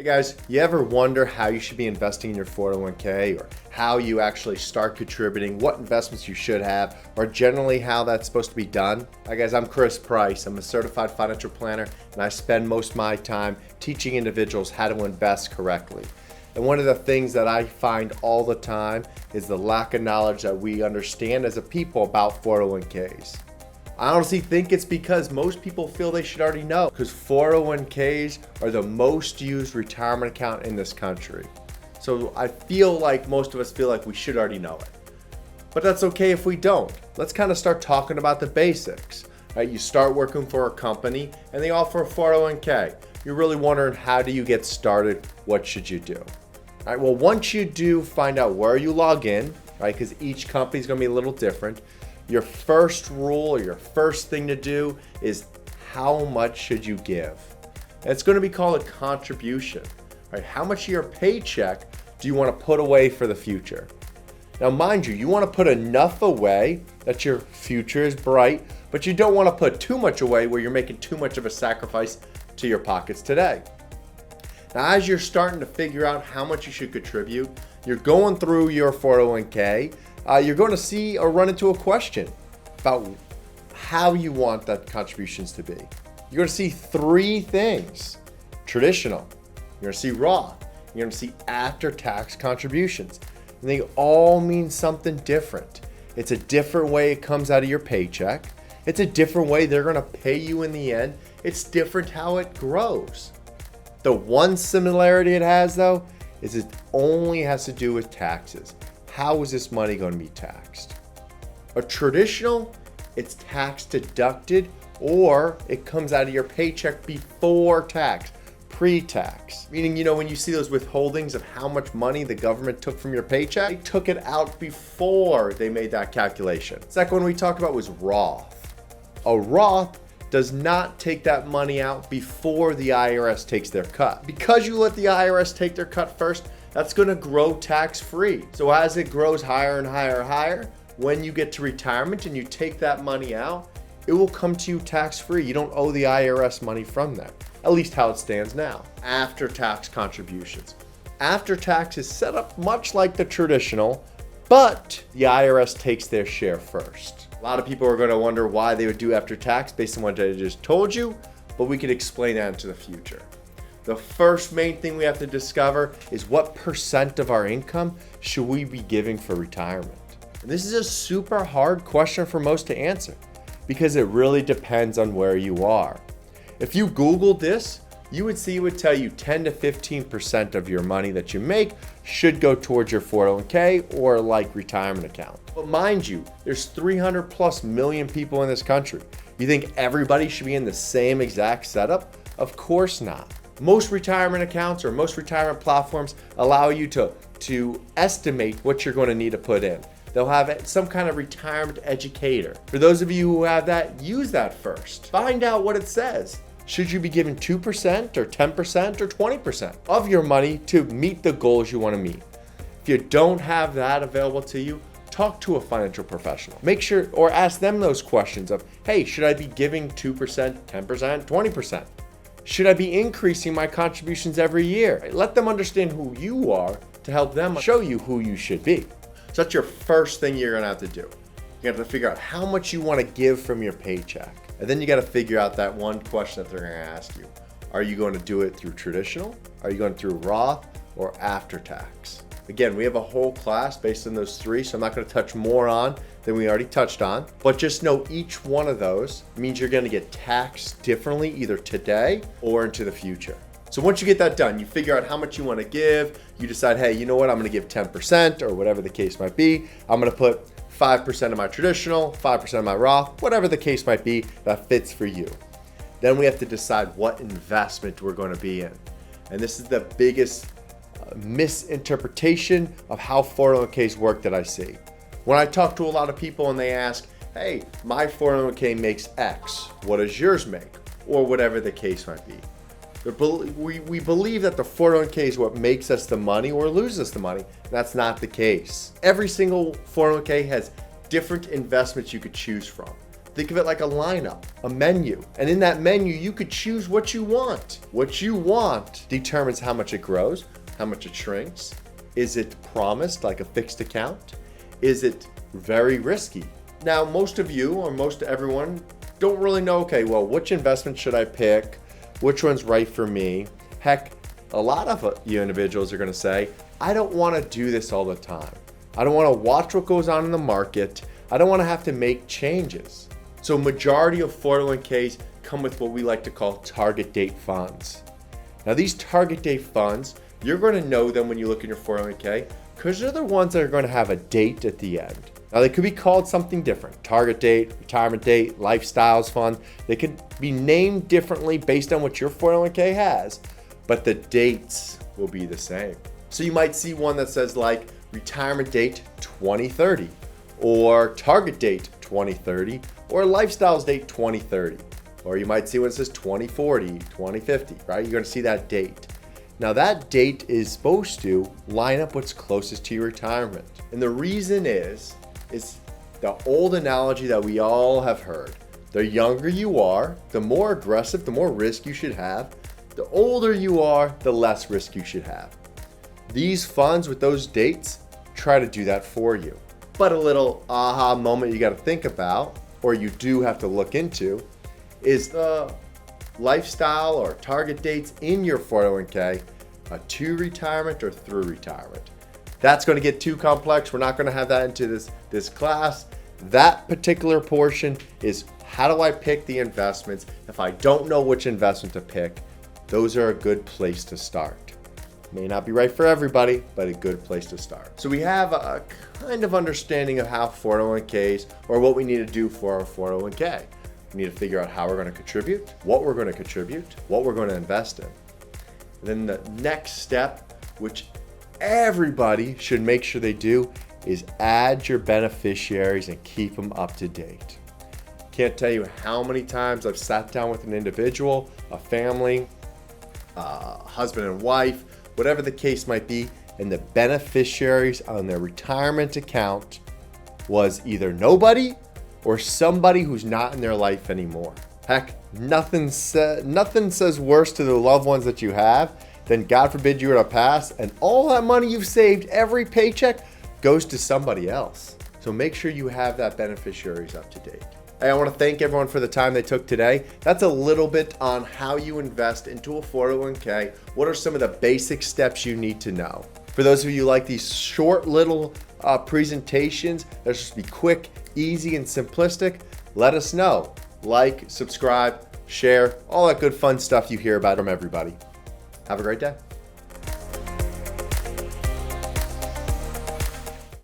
Guys, you ever wonder how you should be investing in your 401k or how you actually start contributing, what investments you should have, or generally how that's supposed to be done? Hi guys, I'm Chris Price. I'm a certified financial planner and I spend most of my time teaching individuals how to invest correctly. And one of the things that I find all the time is the lack of knowledge that we understand as a people about 401ks. I honestly think it's because most people feel they should already know, because 401ks are the most used retirement account in this country. So I feel like most of us feel like we should already know it. But that's okay if we don't. Let's kind of start talking about the basics. Right? You start working for a company and they offer a 401k. You're really wondering, how do you get started? What should you do? All right, well, once you do find out where you log in, right, because each company is going to be a little different, your first rule or your first thing to do is how much should you give? And it's going to be called a contribution. Right? How much of your paycheck do you want to put away for the future? Now, mind you, you want to put enough away that your future is bright, but you don't want to put too much away where you're making too much of a sacrifice to your pockets today. Now, as you're starting to figure out how much you should contribute, you're going through your 401k, you're going to see or run into a question about how you want that contributions to be. You're going to see three things: traditional, you're going to see Roth, you're going to see after-tax contributions. And they all mean something different. It's a different way it comes out of your paycheck. It's a different way they're going to pay you in the end. It's different how it grows. The one similarity it has, though, is it only has to do with taxes. How is this money going to be taxed? A traditional, it's tax deducted, or it comes out of your paycheck before tax, pre-tax. Meaning, when you see those withholdings of how much money the government took from your paycheck, they took it out before they made that calculation. Second one we talked about was Roth. A Roth does not take that money out before the IRS takes their cut. Because you let the IRS take their cut first, that's going to grow tax-free. So as it grows higher and higher and higher, when you get to retirement and you take that money out, it will come to you tax-free. You don't owe the IRS money from that, at least how it stands now. After-tax contributions. After-tax is set up much like the traditional, but the IRS takes their share first. A lot of people are going to wonder why they would do after-tax based on what I just told you, but we could explain that into the future. The first main thing we have to discover is what percent of our income should we be giving for retirement? And this is a super hard question for most to answer because it really depends on where you are. If you Googled this, you would see it would tell you 10 to 15% of your money that you make should go towards your 401k or like retirement account. But mind you, there's 300 plus million people in this country. You think everybody should be in the same exact setup? Of course not. Most retirement accounts or most retirement platforms allow you to estimate what you're going to need to put in. They'll have some kind of retirement educator. For those of you who have that, use that first. Find out what it says. Should you be giving 2% or 10% or 20% of your money to meet the goals you want to meet? If you don't have that available to you, talk to a financial professional. Make sure or ask them those questions of, hey, should I be giving 2%, 10%, 20%? Should I be increasing my contributions every year? Let them understand who you are to help them show you who you should be. So that's your first thing you're gonna have to do. You have to figure out how much you wanna give from your paycheck. And then you gotta figure out that one question that they're gonna ask you. Are you gonna do it through traditional? Are you going through Roth or after tax? Again, we have a whole class based on those three, so I'm not gonna touch more on than we already touched on. But just know each one of those means you're gonna get taxed differently either today or into the future. So once you get that done, you figure out how much you wanna give, you decide, hey, you know what, I'm gonna give 10% or whatever the case might be. I'm gonna put 5% of my traditional, 5% of my Roth, whatever the case might be that fits for you. Then we have to decide what investment we're gonna be in. And this is the biggest misinterpretation of how 401ks work that I see. When I talk to a lot of people and they ask, hey, my 401k makes X, what does yours make? Or whatever the case might be. We believe that the 401k is what makes us the money or loses us the money. That's not the case. Every single 401k has different investments you could choose from. Think of it like a lineup, a menu. And in that menu, you could choose what you want. What you want determines how much it grows, how much it shrinks. Is it promised, like a fixed account? Is it very risky? Now, most of you, or most everyone, don't really know, okay, well, which investment should I pick? Which one's right for me? Heck, a lot of you individuals are gonna say, I don't wanna do this all the time. I don't wanna watch what goes on in the market. I don't wanna have to make changes. So majority of 401ks come with what we like to call target date funds. Now these target date funds, you're going to know them when you look in your 401k because they're the ones that are going to have a date at the end. Now they could be called something different. Target date, retirement date, lifestyles fund. They could be named differently based on what your 401k has, but the dates will be the same. So you might see one that says like retirement date 2030 or target date 2030 or lifestyles date 2030. Or you might see when it says 2040, 2050, right? You're gonna see that date. Now that date is supposed to line up what's closest to your retirement. And the reason is the old analogy that we all have heard. The younger you are, the more aggressive, the more risk you should have. The older you are, the less risk you should have. These funds with those dates try to do that for you. But a little aha moment you gotta think about, or you do have to look into, is the lifestyle or target dates in your 401k to retirement or through retirement. That's going to get too complex. We're not going to have that into this class. That particular portion is how do I pick the investments? If I don't know which investment to pick, those are a good place to start. May not be right for everybody, but a good place to start. So we have a kind of understanding of how 401ks or what we need to do for our 401k. We need to figure out how we're going to contribute, what we're going to contribute, what we're going to invest in. And then the next step, which everybody should make sure they do, is add your beneficiaries and keep them up to date. Can't tell you how many times I've sat down with an individual, a family, husband and wife, whatever the case might be, and the beneficiaries on their retirement account was either nobody or somebody who's not in their life anymore. Heck, nothing says worse to the loved ones that you have than, God forbid, you were to pass and all that money you've saved, every paycheck, goes to somebody else. So make sure you have that beneficiaries up to date. Hey, I want to thank everyone for the time they took today. That's a little bit on how you invest into a 401k. What are some of the basic steps you need to know? For those of you who like these short little presentations, they're supposed to be quick, easy, and simplistic, let us know. Like, subscribe, share, all that good fun stuff you hear about from everybody. Have a great day.